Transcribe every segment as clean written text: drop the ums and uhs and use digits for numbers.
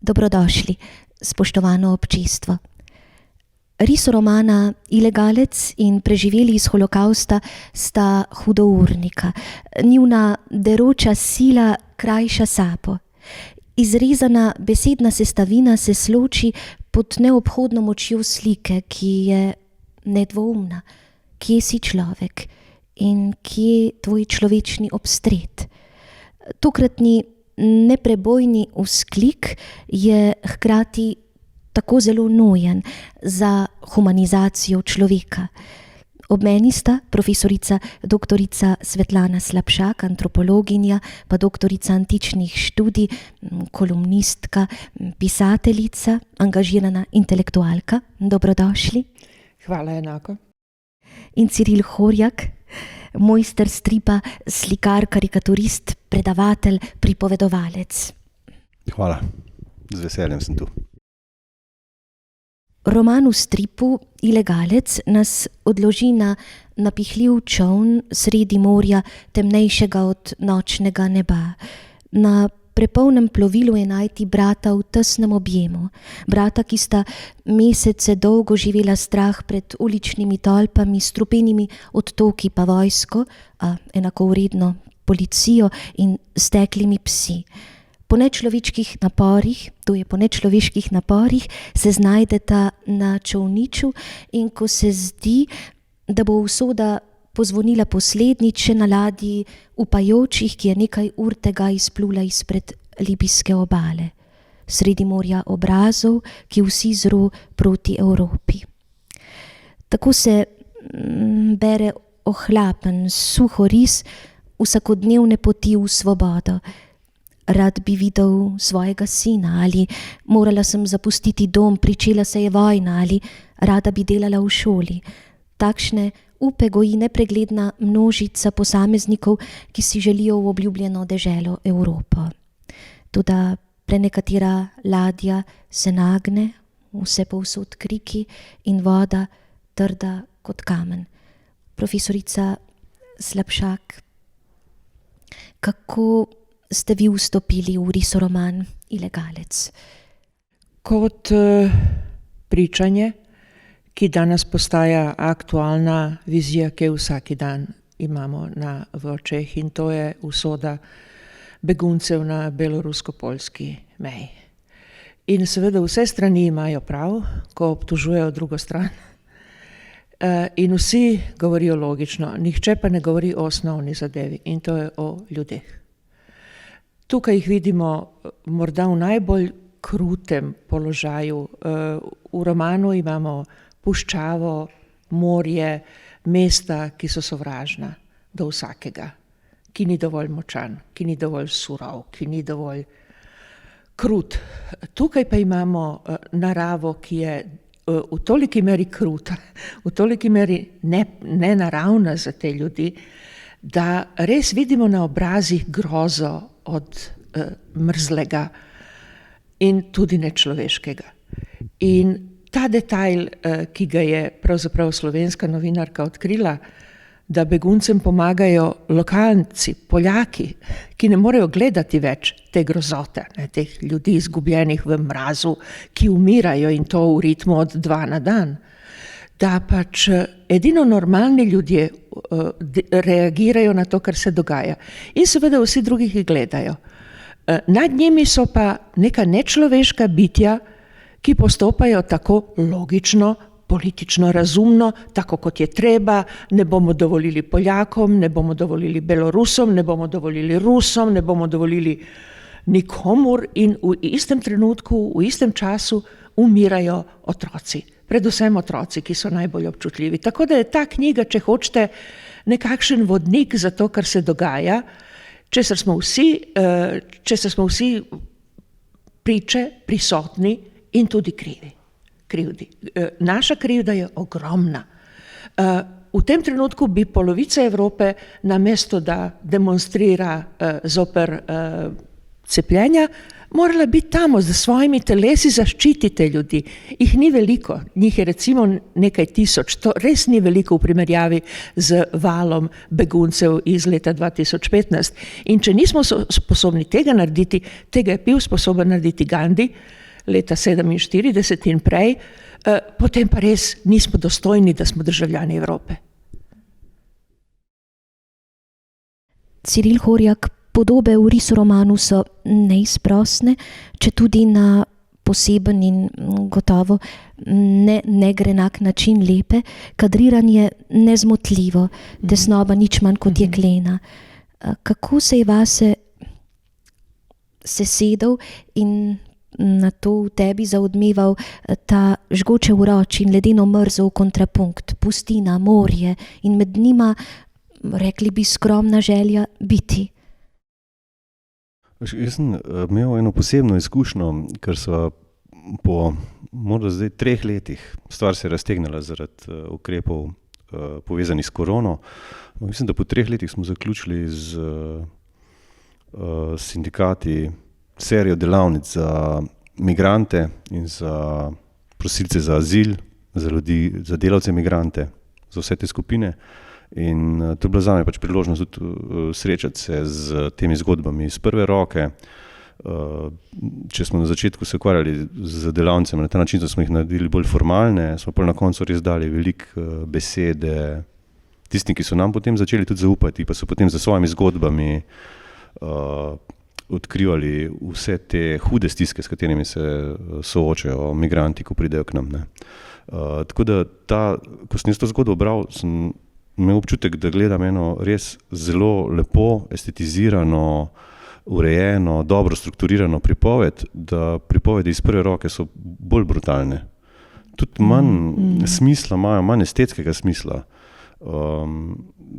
Dobrodošli, spoštovano občestvo. Riso romana Ilegalec in Preživeli iz holokausta sta hudournika. Njuna deroča sila krajša sapo. Izrezana besedna sestavina se sloči pod neobhodno močjo slike, ki je nedvoumna. Kje si človek in kje tvoj človečni obstret? Tokratni neprebojni vzklik je hkrati tako zelo nujen za humanizacijo človeka. Ob meni sta profesorica doktorica Svetlana Slapšak, antropologinja, pa doktorica antičnih študij, kolumnistka, pisateljica, angažirana intelektualka. Dobrodošli. Hvala, enako. In Ciril Horjak, mojster stripa, slikar, karikaturist, predavatelj, pripovedovalec. Hvala, z veseljem sem tu. Roman v stripu Ilegalec nas odloži na napihljiv čoln sredi morja, temnejšega od nočnega neba. Na prepolnem plovilu je najti brata v tesnem objemu. Brata, ki sta mesece dolgo živela strah pred uličnimi tolpami, strupenimi odtoki pa vojsko, a enakovredno policijo in steklimi psi. Po nečloveških naporih se znajdeta na čolniču in ko se zdi, da bo usoda pozvonila poslednjič še na ladji upajočih, ki je nekaj ur tega izplula izpred libijske obale. Sredi morja obrazov, ki vsi zro proti Evropi. Tako se bere ohlapen, suhoris vsakodnevne poti v svobodo. Rad bi videl svojega sina, ali morala sem zapustiti dom, pričela se je vojna, ali rada bi delala v šoli. Takšne upe goji nepregledna množica posameznikov, ki si želijo v obljubljeno deželo Evropo. Toda prenekatera ladja se nagne, vse povsod kriki in voda trda kot kamen. Profesorica Slapšak, kako ste vi vstopili v risoroman Ilegalec? Kot pričanje, ki danes postaja aktualna vizija, ki jo vsaki dan imamo v očeh, in to je usoda beguncev na belorusko-poljski meji. In seveda vse strani imajo prav, ko obtožujejo drugo stran. In vsi govorijo logično, nihče pa ne govori o osnovni zadevi, in to je o ljudeh. Tukaj jih vidimo morda v najbolj krutem položaju. V romanu imamo puščavo, morje, mesta, ki so sovražna do vsakega, ki ni dovolj močan, ki ni dovolj surov, ki ni dovolj krut. Tukaj pa imamo naravo, ki je v toliki meri kruta, v toliki meri nenaravna za te ljudi, da res vidimo na obrazih grozo od mrzlega in tudi nečloveškega. In ta detajl, ki ga je pravzaprav slovenska novinarka odkrila, da beguncem pomagajo lokalci, Poljaki, ki ne morejo gledati več te grozote, teh ljudi izgubljenih v mrazu, ki umirajo in to v ritmu od 2 na dan. Da pač edino normalni ljudje reagirajo na to, kar se dogaja. In seveda vsi drugi jih gledajo. Nad njimi so pa neka nečloveška bitja, ki postopajo tako logično, politično razumno, tako kot je treba. Ne bomo dovolili Poljakom, ne bomo dovolili Belorusom, ne bomo dovolili Rusom, ne bomo dovolili nikomur, in v istem trenutku, v istem času umirajo otroci. Predvsem otroci, ki so najbolj občutljivi. Tako da je ta knjiga, če hočete, nekakšen vodnik za to, kar se dogaja, česar smo vsi priče, prisotni in tudi krivdi. Naša krivda je ogromna. V tem trenutku bi polovica Evrope, namesto da demonstrira zoper cepljenja, morala biti tam, za svojimi telesi zaščitite ljudi. Jih ni veliko, njih je recimo nekaj tisoč, to res ni veliko v primerjavi z valom beguncev iz leta 2015. In če nismo sposobni tega narediti, tega je bil sposoben narediti Gandhi leta 47 in prej, potem pa res nismo dostojni, da smo državljani Evrope. Ciril Horjak, podobe v risoromanu so neizprosne, če tudi na poseben in gotovo negrenak način lepe, kadriranje nezmotljivo, tesnoba nič manj kot jeklena. Kako se je vase sesedel in na to v tebi zaodmeval ta žgoče vroč in ledeno mrzel kontrapunkt, pustina, morje in med njima, rekli bi, skromna želja biti? Jaz sem imel eno posebno izkušnjo, ker so po morda zdaj 3 letih, stvar se je raztegnila zaradi ukrepov povezanih s korono. Mislim, da po 3 letih smo zaključili z sindikati serijo delavnic za migrante in za prosilce za azil, za ljudi, za delavce migrante, za vse te skupine. In to je bila zame pač priložnost tudi srečati se z temi zgodbami iz prve roke. Če smo na začetku se ukvarjali z delavnicami na ta način, da smo jih naredili bolj formalne, smo pa na koncu res dali veliko besede tistim, ki so nam potem začeli tudi zaupati, pa so potem za svojimi zgodbami odkrivali vse te hude stiske, s katerimi se soočajo migranti, ko pridejo k nam. Tako da ko sem jaz to zgodbo bral, sem imel občutek, da gledam eno res zelo lepo, estetizirano, urejeno, dobro strukturirano pripoved, da pripovedi iz prve roke so bolj brutalne. Tudi manj smisla imajo, manj estetskega smisla.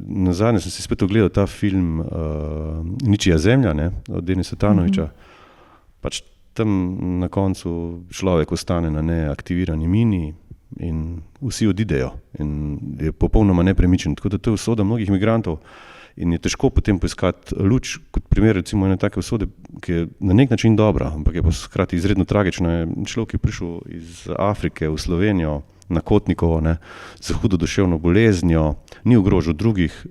Nazadnje sem si spet ogledal ta film Ničija zemlja, od Denisa Tanovića. Pač tam na koncu človek ostane na neaktivirani mini in vsi odidejo in je popolnoma nepremičen. Tako da to je usoda mnogih migrantov in je težko potem poiskati luč, kot primer recimo ene take usode, ki je na nek način dobra, ampak je pa hkrati izredno tragična. Človek je prišel iz Afrike v Slovenijo na Kotnikovo, z hudo duševno boleznjo, ni ogrožal drugih,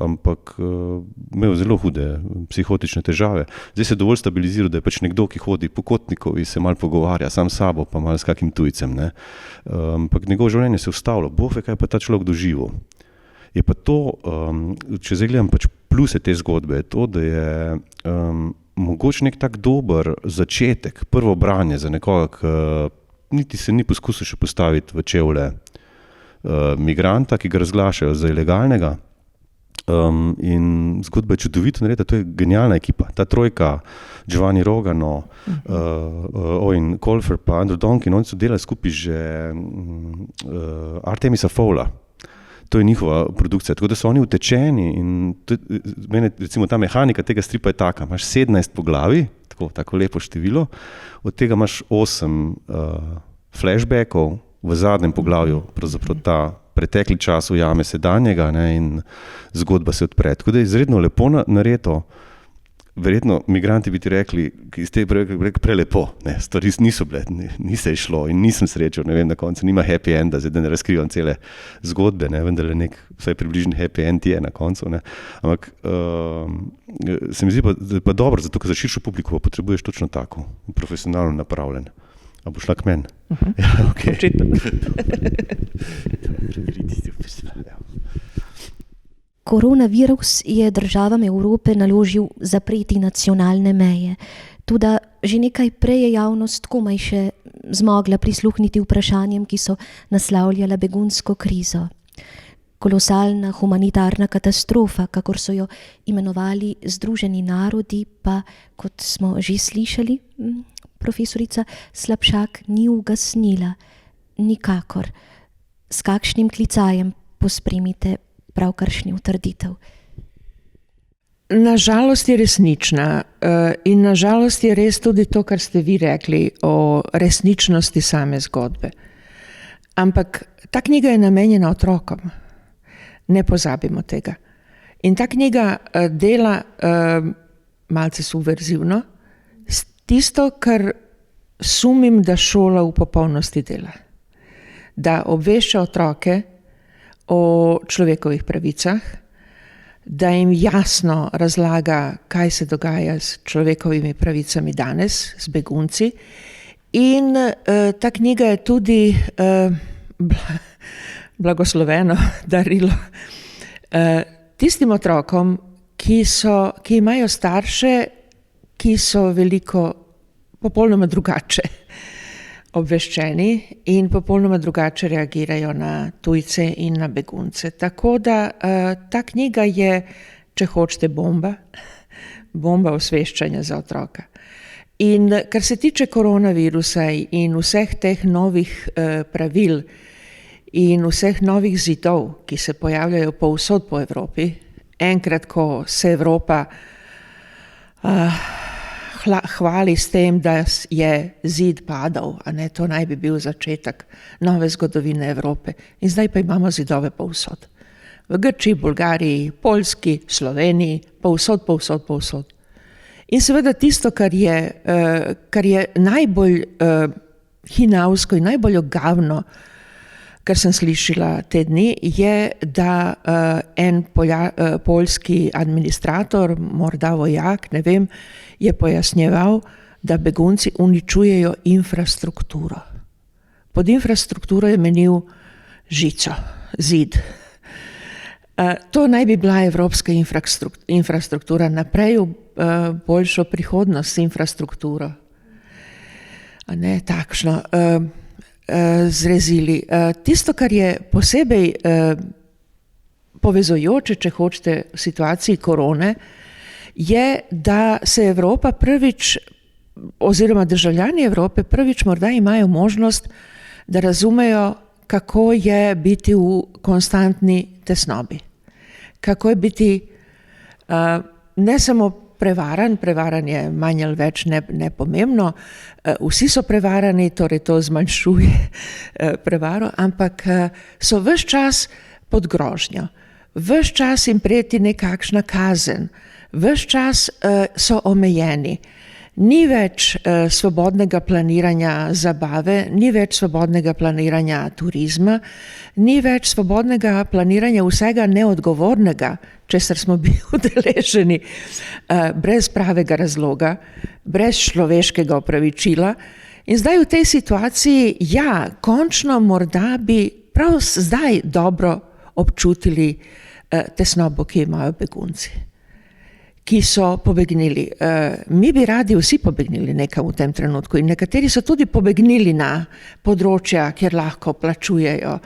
ampak imel zelo hude psihotične težave. Zdaj se je dovolj stabiliziral, da je pač nekdo, ki hodi po Kotnikovi, se malo pogovarja sam s sabo, pa malo s kakim tujcem. Ampak njegovo življenje se je ustavilo. Bog ve, kaj pa ta človek doživel. Je pa to, če zdaj gledam pač pluse te zgodbe, je to, da je mogoče nek tak dober začetek, prvo branje za nekoga, niti se ni poskusil še postaviti v čevlje migranta, ki ga razglašajo za ilegalnega. In zgodba je čudovito narejena, to je genialna ekipa. Ta trojka, Giovanni Rogano, Owen Colfer pa Andrew Donkin, oni so delali skupaj že Artemisa Fowla. To je njihova produkcija, tako da so oni utečeni in mene, recimo ta mehanika tega stripa je taka, imaš 17 poglavij, tako lepo število, od tega imaš 8 flashbackov, v zadnjem poglavju pravzaprav ta pretekli čas ujame sedanjega in zgodba se odpre. Tako da je izredno lepo nareto. Verjetno migranti bi ti rekli, ki ste prelepo, stvari niso bile, ni se išlo in nisem srečal, ne vem, na koncu nima happy enda, zdaj da ne razkrivam cele zgodbe, vendar je nek vsaj približen happy end je na koncu. Ampak se mi zdi pa dobro, zato ker za širšo publiko potrebuješ točno tako, profesionalno napravljen. A bo šla k meni? Ja, okej. Koronavirus je državam Evrope naložil zapreti nacionalne meje. Tudi že nekaj prej je javnost komaj še zmogla prisluhniti vprašanjem, ki so naslavljala begunsko krizo. Kolosalna humanitarna katastrofa, kakor so jo imenovali Združeni narodi, pa, kot smo že slišali, profesorica Slapšak ni ugasnila. Nikakor. S kakšnim klicajem pospremite pravkaršnjo trditev? Nažalost je resnična in nažalost je res tudi to, kar ste vi rekli o resničnosti same zgodbe. Ampak ta knjiga je namenjena otrokom. Ne pozabimo tega. In ta knjiga dela malce subverzivno, tisto, kar sumim, da šola v popolnosti dela. Da obvešča otroke o človekovih pravicah, da jim jasno razlaga, kaj se dogaja s človekovimi pravicami danes, s begunci. In ta knjiga je tudi blagosloveno darilo tistim otrokom, ki imajo starše, ki so veliko popolnoma drugače obveščeni in popolnoma drugače reagirajo na tujce in na begunce. Tako da ta knjiga je, če hočete, bomba osveščanja za otroka. In kar se tiče koronavirusa in vseh teh novih pravil in vseh novih zidov, ki se pojavljajo povsod po Evropi, enkrat, ko se Evropa hvali s tem, da je zid padal, a ne, to naj bi bil začetek nove zgodovine Evrope. In zdaj pa imamo zidove povsod. V Grčiji, Bolgariji, Poljski, Sloveniji, povsod. In seveda tisto, kar je najbolj hinavsko in najbolj ogavno, kar sem slišala te dni, je, da en poljski administrator, morda vojak, ne vem, je pojasnjeval, da begunci uničujejo infrastrukturo. Pod infrastrukturo je menil žico, zid. To naj bi bila evropska infrastruktura, naprej v boljšo prihodnost s infrastrukturo. A ne takšno zrezili. Tisto, kar je posebej povezujoče, če hočete, v situaciji korone, je, da se Evropa prvič, oziroma državljani Evrope prvič morda imajo možnost, da razumejo, kako je biti v konstantni tesnobi. Kako je biti ne samo prevaran je manj ali več nepomembno, vsi so prevarani, torej to zmanjšuje prevaro, ampak so ves čas pod grožnjo, ves čas jim preti nekakšna kazen, ves čas so omejeni. Ni več svobodnega planiranja zabave, ni več svobodnega planiranja turizma, ni več svobodnega planiranja vsega neodgovornega, česar smo bili udeleženi brez pravega razloga, brez človeškega opravičila. In zdaj v tej situaciji, končno morda bi prav zdaj dobro občutili tesnobo, ki imajo begunci, ki so pobegnili. Mi bi radi vsi pobegnili nekam v tem trenutku in nekateri so tudi pobegnili na področja, kjer lahko plačujejo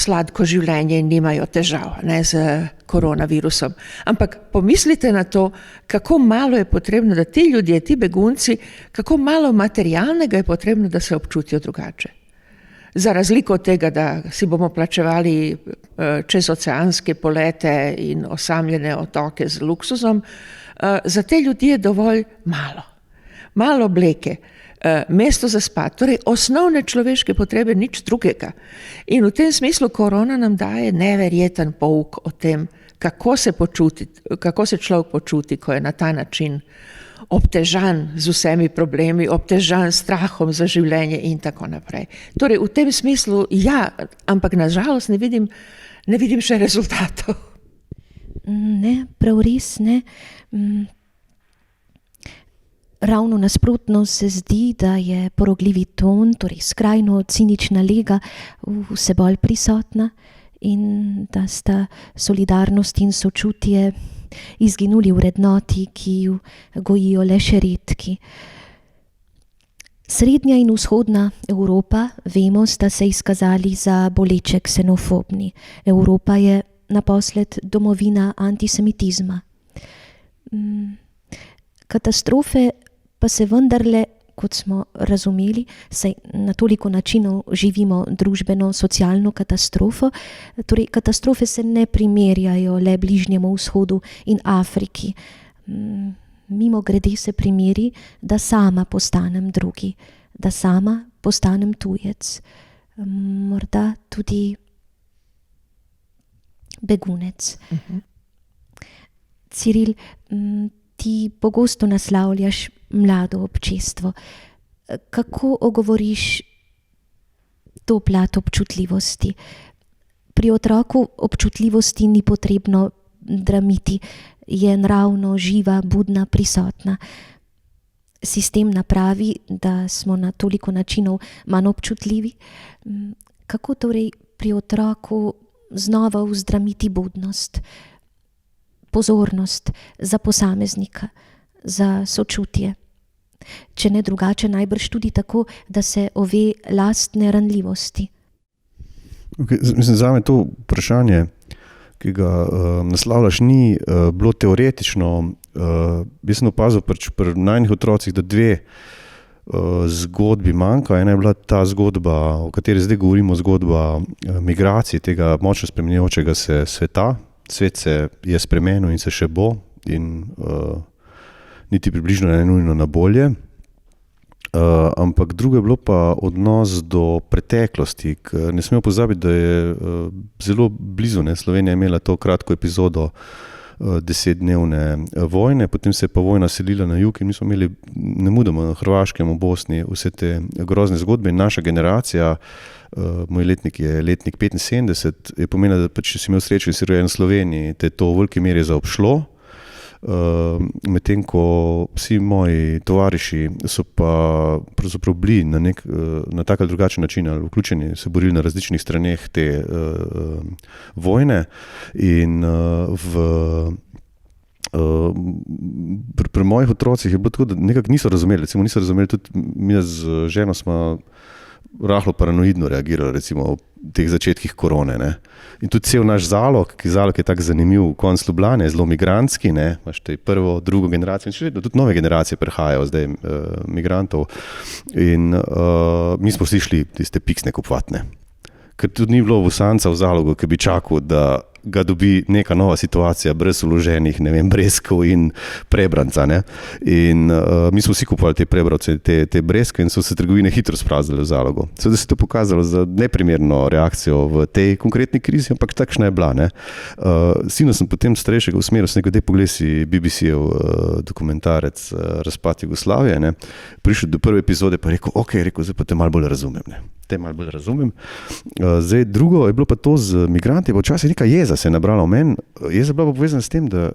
sladko življenje in nimajo težav z koronavirusom. Ampak pomislite na to, kako malo je potrebno, da ti ljudje, ti begunci, kako malo materialnega je potrebno, da se občutijo drugače. Za razliko od tega, da si bomo plačevali čezoceanske polete in osamljene otoke z luksuzom, za te ljudi je dovolj malo obleke, mesto za spat, torej osnovne človeške potrebe, nič drugega. In v tem smislu korona nam daje neverjeten pouk o tem, kako se človek počuti, ko je na ta način obtežan z vsemi problemi, obtežan s strahom za življenje in tako naprej. Torej v tem smislu ampak nažalost ne vidim še rezultatov. Ne, prav res ne. Ravno nasprotno se zdi, da je porogljivi ton, torej skrajno cinična lega vse bolj prisotna in da sta solidarnost in sočutje izginuli vrednoti, ki ju gojijo le še redki. Srednja in vzhodna Evropa, vemo, sta se izkazali za boleče ksenofobni. Evropa je naposled domovina antisemitizma. Katastrofe pa se vendarle, kot smo razumeli, saj na toliko načinov živimo družbeno, socialno katastrofo, torej katastrofe se ne primerjajo le Bližnjemu vzhodu in Afriki. Mimogrede se primeri, da sama postanem drugi, da sama postanem tujec, morda tudi begunec. Ciril, ti pogosto naslavljaš mlado občestvo. Kako ogovoriš to plat občutljivosti? Pri otroku občutljivosti ni potrebno dramiti, je naravno živa, budna, prisotna. Sistem napravi, da smo na toliko načinov manj občutljivi. Kako torej pri otroku znova vzdramiti budnost, pozornost za posameznika, za sočutje? Če ne drugače, najbrž tudi tako, da se ove lastne ranljivosti. Mislim, zame to vprašanje, ki ga naslavljaš, ni bilo teoretično. Jaz sem opazil pri najnih otrocih, da dve zgodbi manjka. Ena je bila ta zgodba, o kateri zdaj govorimo, zgodba migracije, tega močno spremenjajočega se sveta. Svet se je spremenil in se še bo in niti približno ne nujno na bolje. Ampak drugo je bilo pa odnos do preteklosti. Ne smemo pozabiti, da je zelo blizu. Slovenija je imela to kratko epizodo 10-dnevne vojne, potem se je pa vojna selila na jug in mi smo imeli nemudoma na Hrvaškem, v Bosni vse te grozne zgodbe in naša generacija, moj letnik je letnik 75, je pomenila, da če si imel srečo in si rojen v Sloveniji, te je to v veliki meri zaobšlo. Medtem ko vsi moji tovariši so pa pravzaprav bili na tak ali drugačen način ali vključeni, se borili na različnih straneh te vojne in pri mojih otrocih je bilo tako, da nekako niso razumeli, tudi mi z ženo smo rahlo paranoidno reagirali, recimo v teh začetkih korone. Ne. In tudi cel naš zalog je tako zanimiv, konc Ljubljane je zelo migrantski, imaš te prvo, drugo generacijo, in še vedno tudi nove generacije prihajajo zdaj migrantov. In mi smo vsi šli tiste piksne kupovati, ker tudi ni bilo Bosanca v zalogu, ki bi čakal, da ga dobi neka nova situacija brez vloženih, breskov in prebranca. In mi smo vsi kupovali te prebravce, te breske in so se trgovine hitro spraznile v zalogu. Seveda se je to pokazalo za neprimerno reakcijo v tej konkretni krizi, ampak takšna je bila. Sino sem potem starejšega usmeril, sem rekel, poglej si BBC-ev dokumentarec Razpad Jugoslavije. Prišel do prve epizode pa rekel, zdaj pa te malo bolj razumem. Zdaj drugo je bilo pa to z migranti, pa včasih neka jeza se je nabrala v meni. Jeza je bila pa povezana s tem, da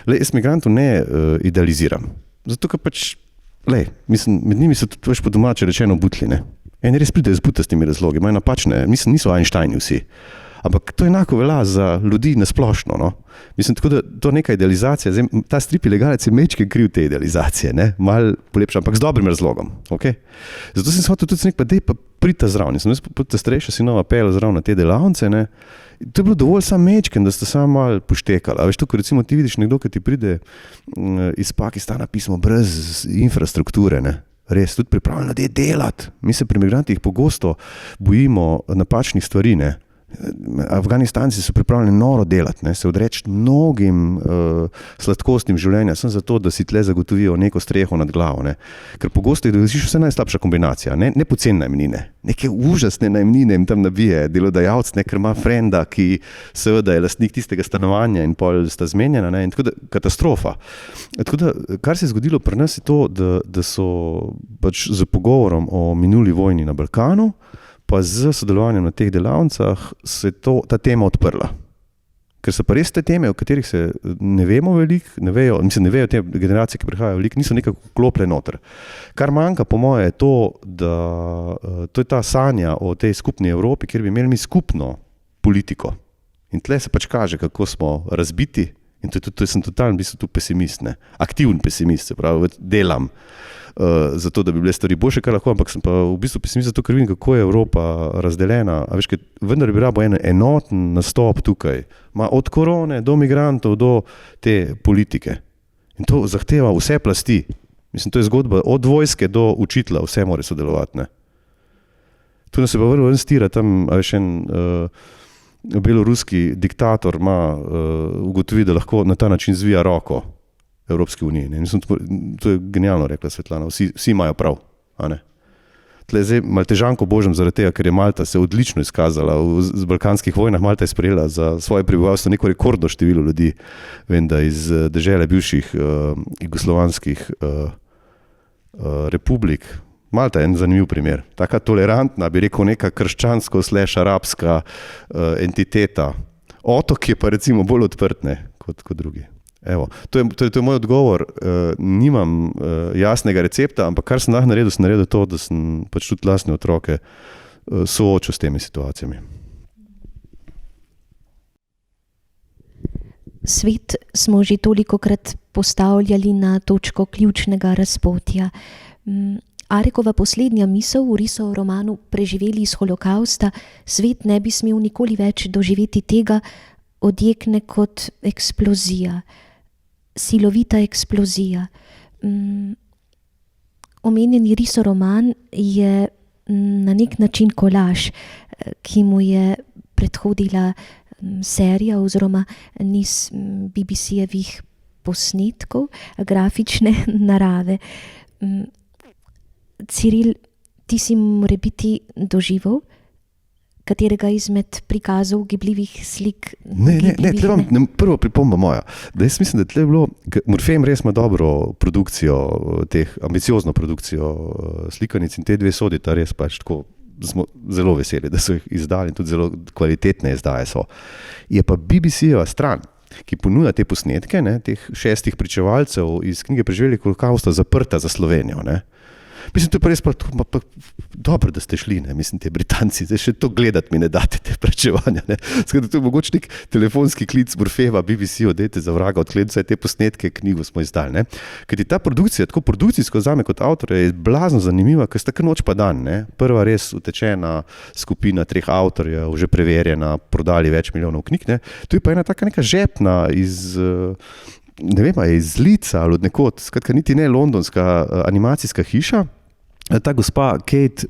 jaz migrantov ne idealiziram. Zato, ker med njimi so tudi po domače rečeno butli. Eni res pridejo z butastimi razlogi, imajo napačne, niso Einsteini vsi. Ampak to enako velja za ljudi nasplošno. Tako da to neka idealizacija, zdaj, ta strip ilegalec je mečke kriv te idealizacije, malo polepša, ampak z dobrim razlogom. Okay? Zato sem se hotel tudi nekaj, dej pa prita zraven. Sem jaz ta starejša sinova peljal zraven na te delavnice. To je bilo dovolj sam mečken, da sta samo malo poštekala. Veš, to, ko recimo ti vidiš nekdo, ki ti pride iz Pakistana pismo brez infrastrukture, res tudi pripravljeno, da je delati. Mi se pri migrantih pogosto bojimo napačnih stvari, Afganistanci so pripravljeni noro delati, se odreči mnogim sladkostnim življenja, samo zato, da si tle zagotovijo neko streho nad glavo. Ker pogosto je vse najslabša kombinacija, ne poceni najemnine, neke užasne najemnine jim tam nabije delodajalec, ker ima frenda, ki seveda je lastnik tistega stanovanja in pol sta zmenjena, in tako da katastrofa. Tako da, kar se je zgodilo pri nas je to, da so z pogovorom o minuli vojni na Balkanu pa z sodelovanjem na teh delavnicah se je ta tema odprla. Ker so pa res te teme, o katerih se ne vemo veliko, ne vejo te generacije, ki prihajajo veliko, niso nekako vklopile noter. Kar manjka po moje je to, da to je ta sanja o tej skupni Evropi, kjer bi imeli mi skupno politiko. In tle se kaže, kako smo razbiti in to sem totalno v bistvu tu pesimist, aktivni pesimist, se pravi, delam zato, da bi bile stvari boljše, kar lahko, ampak sem pa v bistvu pesimist zato, ker vidim, kako je Evropa razdeljena. A veš, vendar bi rabo en enoten nastop tukaj, od korone do migrantov do te politike. In to zahteva vse plasti. Mislim, to je zgodba od vojske do učitelja, vse mora sodelovati. Tu nas se pa vrlo stira tam, a veš, beloruski diktator ugotovi, da lahko na ta način zvija roko Evropske unije. To je genialno rekla Svetlana, vsi imajo prav. Tle zdaj malo težanko božem zaradi tega, ker je Malta se odlično izkazala v balkanskih vojnah. Malta je sprejela za svoje prebivalstvo neko rekordno število ljudi, vem, da iz dežele bivših jugoslovanskih republik. Malta je en zanimiv primer. Taka tolerantna, bi rekel, neka krščansko/arabska entiteta. Otok je pa recimo bolj odprt, ne, kot drugi. Evo, to je moj odgovor. Nimam jasnega recepta, ampak kar sem naredil to, da sem pač tudi lastne otroke soočil s temi situacijami. Svet smo že tolikokrat postavljali na točko ključnega razpotja. Arekova poslednja misel v Risov romanu Preživeli iz holokausta, svet ne bi smel nikoli več doživeti tega, odjekne kot eksplozija, silovita eksplozija. Omenjeni Risov roman je na nek način kolaž, ki mu je predhodila serija oziroma niz BBC-jevih posnetkov grafične narave. Ciril, ti si morebiti doživel katerega izmed prikazov gibljivih slik? Prvo pripomba moja, da jaz mislim, da tle je bilo, Morfejem res ima dobro produkcijo, ambiciozno produkcijo slikanic in te dve sodita res pač tako, smo zelo veseli, da so jih izdali in tudi zelo kvalitetne izdaje so. Je pa BBC-jeva stran, ki ponuja te posnetke, ne, teh 6 pričevalcev iz knjige Preživeli holokausta, zaprta za Slovenijo, ne. Mislim, to je pa res dobro, da ste šli, ne, mislim, te Britanci, zdaj še to gledati mi ne date, te pričevanja, ne. Skratka, to je mogoče nek telefonski klic Morfejeva, BBC-jo, dajte za vraga, odklenite vse te posnetke, knjigo smo izdali, ne. Kajti ta produkcija, tako produkcijsko zame kot avtor, je blazno zanimiva, ker sta kar noč pa dan, ne. Prva res utečena skupina 3 avtorjev, že preverjena, prodali več milijonov knjig, ne. Tu je pa ena taka neka žepna iz Lica ali od nekod, skratka niti ne londonska animacijska hiša. Ta gospa Kate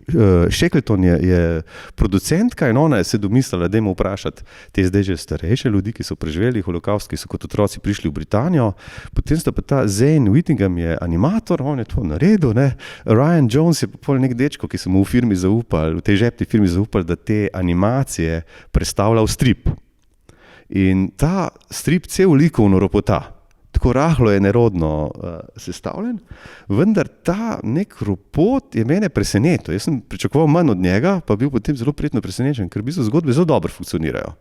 Shackleton je producentka in ona je se domislila, da jim vprašati te zdaj že starejše ljudi, ki so preživeli holokaust, ki so kot otroci prišli v Britanijo. Potem sta pa ta Zane Whittingham je animator, on je to naredil, ne. Ryan Jones je pa pol nek dečko, ki so mu v firmi zaupali, v tej žepni firmi zaupali, da te animacije predstavlja v strip. In ta strip cel likovno ropota. Tako rahlo je nerodno sestavljen, vendar ta nek ropot je mene presenetil. Jaz sem pričakoval manj od njega, pa bil potem zelo prijetno presenečen, ker v bistvu zgodbe zelo dobro funkcionirajo.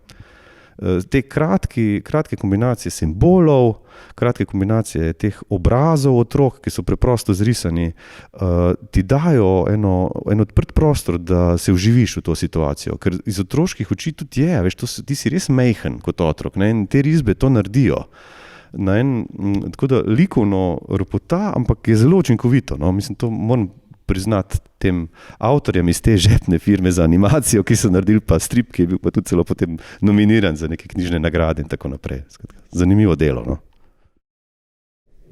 Te kratke kombinacije simbolov, kratke kombinacije teh obrazov otrok, ki so preprosto zrisani, ti dajo en odprt prostor, da se vživiš v to situacijo, ker iz otroških oči tudi je, veš, ti si res majhen kot otrok, ne, in te risbe to naredijo. Tako da likovno ropota, ampak je zelo učinkovito, no. Mislim, to moram priznati tem avtorjem iz te žepne firme za animacijo, ki so naredili pa strip, ki je bil pa tudi celo potem nominiran za neke knjižne nagrade in tako naprej. Zanimivo delo, no.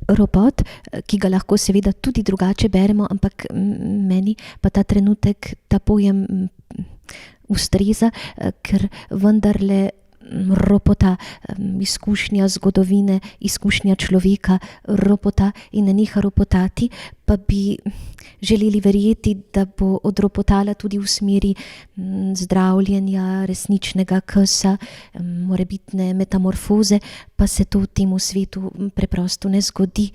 Ropot, ki ga lahko seveda tudi drugače beremo, ampak meni pa ta trenutek, ta pojem ustreza, ker vendarle ropota, izkušnja zgodovine, izkušnja človeka, ropota in ne neha ropotati, pa bi želeli verjeti, da bo odropotala tudi v smeri zdravljenja, resničnega kesa, morebitne metamorfoze, pa se to v tem svetu preprosto ne zgodi.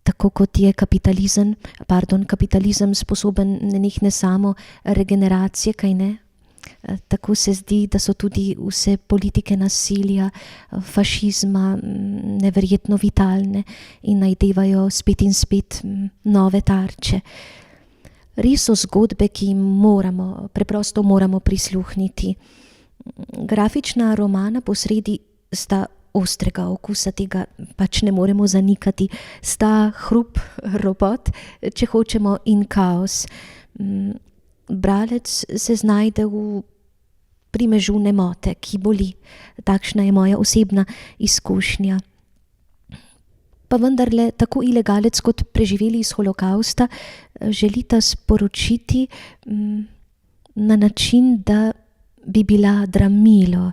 Tako kot je kapitalizem sposoben nenehne samo regeneracije, kaj ne? Tako se zdi, da so tudi vse politike nasilja, fašizma neverjetno vitalne in najdevajo spet in spet nove tarče. Res so zgodbe, ki jim preprosto moramo prisluhniti. Grafična romana posredi sta ostrega okusa, tega pač ne moremo zanikati. Sta hrup, ropot, če hočemo, in kaos. Bralec se znajde v primežu nemote, ki boli. Takšna je moja osebna izkušnja. Pa vendarle, tako ilegalec kot Preživeli iz holokausta želita sporočiti na način, da bi bila dramilo.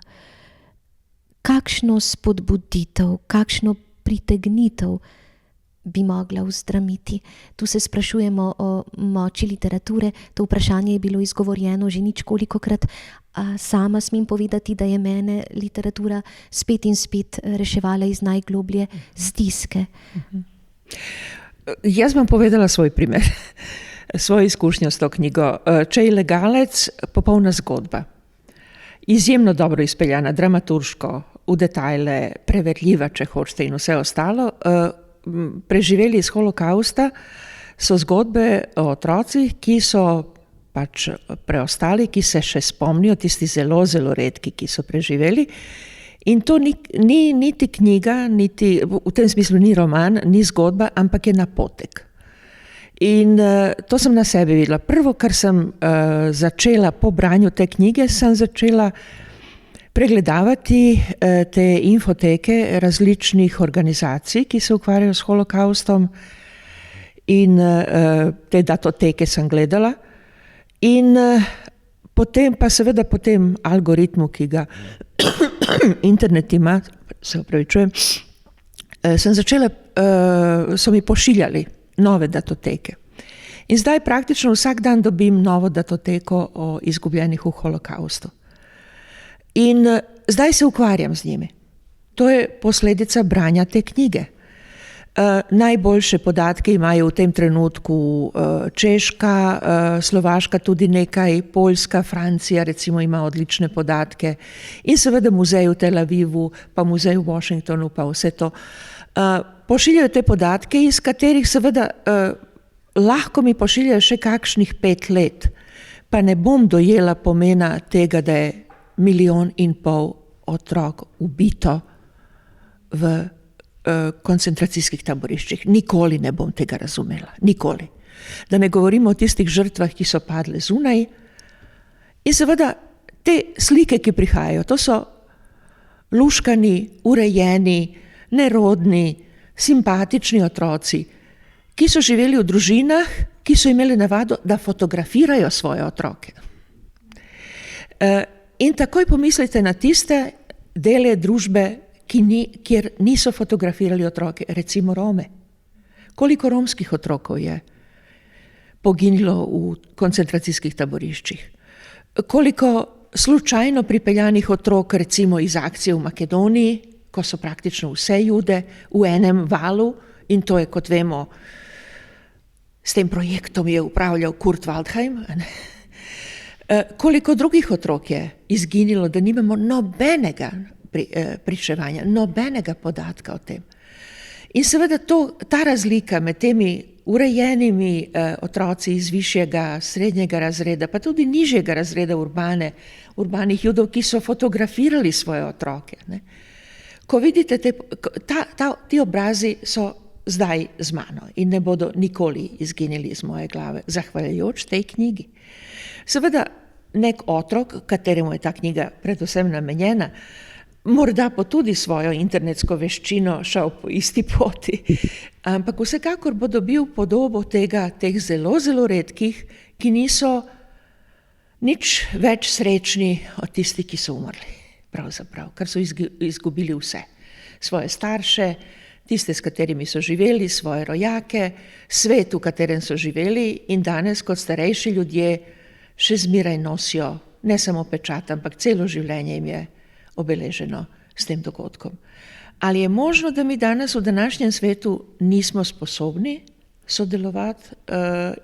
Kakšno spodbuditev, kakšno pritegnitev bi mogla vzdramiti. Tu se sprašujemo o moči literature, to vprašanje je bilo izgovorjeno že ničkolikokrat, a sama smem povedati, da je mene literatura spet in spet reševala iz najgloblje stiske. Jaz bom povedala svoj primer, svojo izkušnjo s to knjigo. Če je Legalec, popolna zgodba. Izjemno dobro izpeljana, dramaturško, v detajle, preverljiva, če hočete, in vse ostalo. Preživeli iz holokausta so zgodbe o otrocih, ki so pač preostali, ki se še spomnijo, tisti zelo, zelo redki, ki so preživeli. In to ni niti knjiga, niti, v tem smislu ni roman, ni zgodba, ampak je napotek. In to sem na sebi videla. Prvo, kar sem začela po branju te knjige, sem začela pregledavati te infoteke različnih organizacij, ki se ukvarjajo s holokaustom, in te datoteke sem gledala. In potem pa seveda po tem algoritmu, ki ga internet ima, se opravičujem, sem začela, so mi pošiljali nove datoteke. In zdaj praktično vsak dan dobim novo datoteko o izgubljenih v holokaustu. In zdaj se ukvarjam z njimi. To je posledica branja te knjige. Najboljše podatke imajo v tem trenutku Češka, Slovaška tudi nekaj, Poljska, Francija recimo ima odlične podatke in seveda muzej v Tel Avivu, pa muzej v Washingtonu, pa vse to. Pošiljajo te podatke, iz katerih seveda lahko mi pošiljajo še kakšnih 5 let, pa ne bom dojela pomena tega, da je 1,5 milijona otrok ubito v koncentracijskih taboriščih. Nikoli ne bom tega razumela. Nikoli. Da ne govorimo o tistih žrtvah, ki so padle zunaj. In seveda te slike, ki prihajajo, to so luškani, urejeni, nerodni, simpatični otroci, ki so živeli v družinah, ki so imeli navado, da fotografirajo svoje otroke. In takoj pomislite na tiste dele družbe, kjer niso fotografirali otroke, recimo Rome. Koliko romskih otrokov je poginilo v koncentracijskih taboriščih? Koliko slučajno pripeljanih otrok, recimo iz akcije v Makedoniji, ko so praktično vse Jude v enem valu, in to je, kot vemo, s tem projektom je upravljal Kurt Waldheim. Koliko drugih otrok je izginilo, da nimamo nobenega pričevanja, nobenega podatka o tem. In seveda ta razlika med temi urejenimi otroci iz višjega, srednjega razreda, pa tudi nižjega razreda urbanih Judov, ki so fotografirali svoje otroke. Ne. Ko vidite, ti obrazi so zdaj z mano in ne bodo nikoli izginili iz moje glave, zahvaljujoč tej knjigi. Seveda nek otrok, kateremu je ta knjiga predvsem namenjena, morda pa tudi svojo internetsko veščino šel po isti poti, ampak vsekakor bo dobil podobo teh zelo, zelo redkih, ki niso nič več srečni od tistih, ki so umrli, pravzaprav, ker so izgubili vse. Svoje starše, tiste, s katerimi so živeli, svoje rojake, svet, v katerem so živeli, in danes kot starejši ljudje še zmeraj nosijo ne samo pečat, ampak celo življenje jim je obeleženo s tem dogodkom. Ali je možno, da mi danes v današnjem svetu nismo sposobni sodelovati,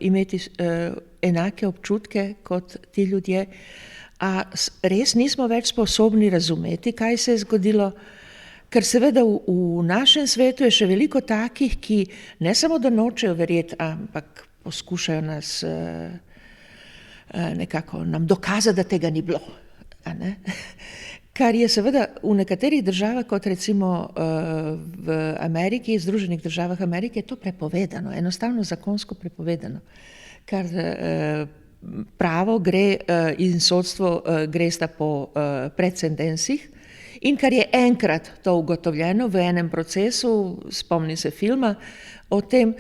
imeti enake občutke kot ti ljudje? A res nismo več sposobni razumeti, kaj se je zgodilo? Ker seveda v našem svetu je še veliko takih, ki ne samo da nočejo verjeti, ampak poskušajo nas nekako nam dokazati, da tega ni bilo. A ne? Kar je seveda v nekaterih državah, kot recimo v Ameriki, Združenih državah Amerike, je to prepovedano, enostavno zakonsko prepovedano. Kar pravo gre in sodstvo gresta po precedensih, in kar je enkrat to ugotovljeno v enem procesu, spomnim se filma o tem,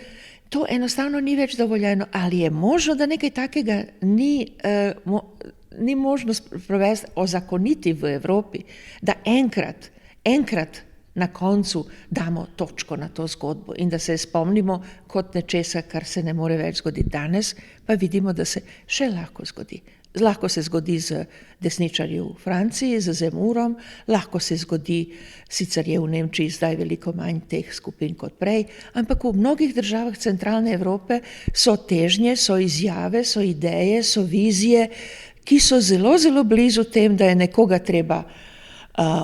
to enostavno ni več dovoljeno. Ali je možno, da nekaj takega ni možno provesti, ozakoniti v Evropi, da enkrat na koncu damo točko na to zgodbo in da se spomnimo kot nečesa, kar se ne more več zgoditi danes, pa vidimo, da se še lahko zgodi. Lahko se zgodi z desničarji v Franciji, z Zemurom, lahko se zgodi, sicer je v Nemčiji zdaj veliko manj teh skupin kot prej, ampak v mnogih državah centralne Evrope so težnje, so izjave, so ideje, so vizije, ki so zelo, zelo blizu tem, da je nekoga treba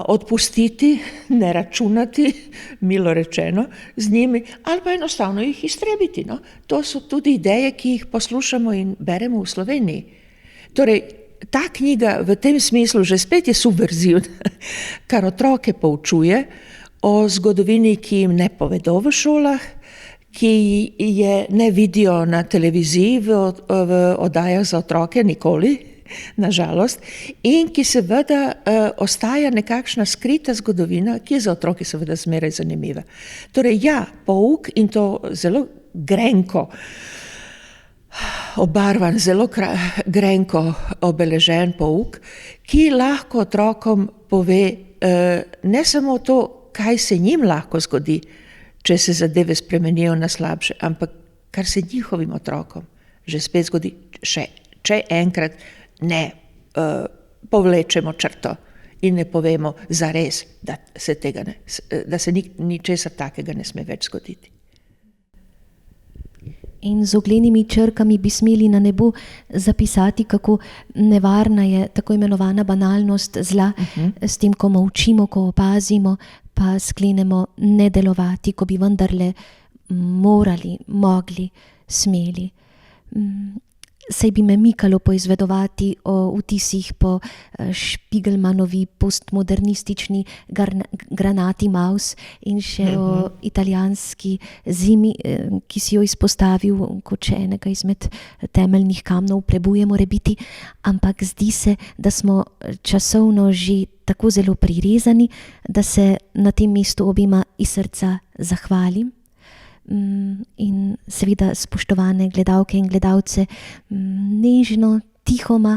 odpustiti, ne računati, milo rečeno, z njimi, ali pa enostavno jih iztrebiti. No? To so tudi ideje, ki jih poslušamo in beremo v Sloveniji. Torej, ta knjiga v tem smislu že spet je subverzivna, kar otroke poučuje o zgodovini, ki jim ne povedo v šolah, ki je ne vidijo na televiziji v oddajah za otroke nikoli, nažalost, in ki seveda ostaja nekakšna skrita zgodovina, ki je za otroke seveda zmeraj zanimiva. Torej ja, pouk in to zelo grenko obarvan, zelo grenko obeležen pouk, ki lahko otrokom pove ne samo to, kaj se njim lahko zgodi, če se zadeve spremenijo na slabše, ampak kar se njihovim otrokom že spet zgodi, če enkrat ne povlečemo črto in ne povemo zares, da se ničesar takega ne sme več zgoditi. In z oglenimi črkami bi smeli na nebu zapisati, kako nevarna je tako imenovana banalnost zla, s tem, ko molčimo, ko opazimo, pa sklenemo ne delovati, ko bi vendarle morali, mogli, smeli. Saj bi me mikalo poizvedovati o vtisih po Špigelmanovi postmodernistični Granati Maus in še o italijanski zimi, ki si jo izpostavil kot še enega izmed temeljnih kamnov plebuje morebiti, ampak zdi se, da smo časovno že tako zelo prirezani, da se na tem mestu obima iz srca zahvalim. In seveda spoštovane gledalke in gledalce nežno, tihoma,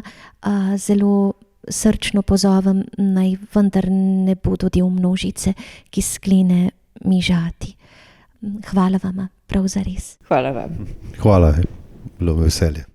zelo srčno pozovem, naj vendar ne bodo del množice, ki sklene mižati. Hvala vama, prav zares. Hvala vam. Hvala, bilo veselje.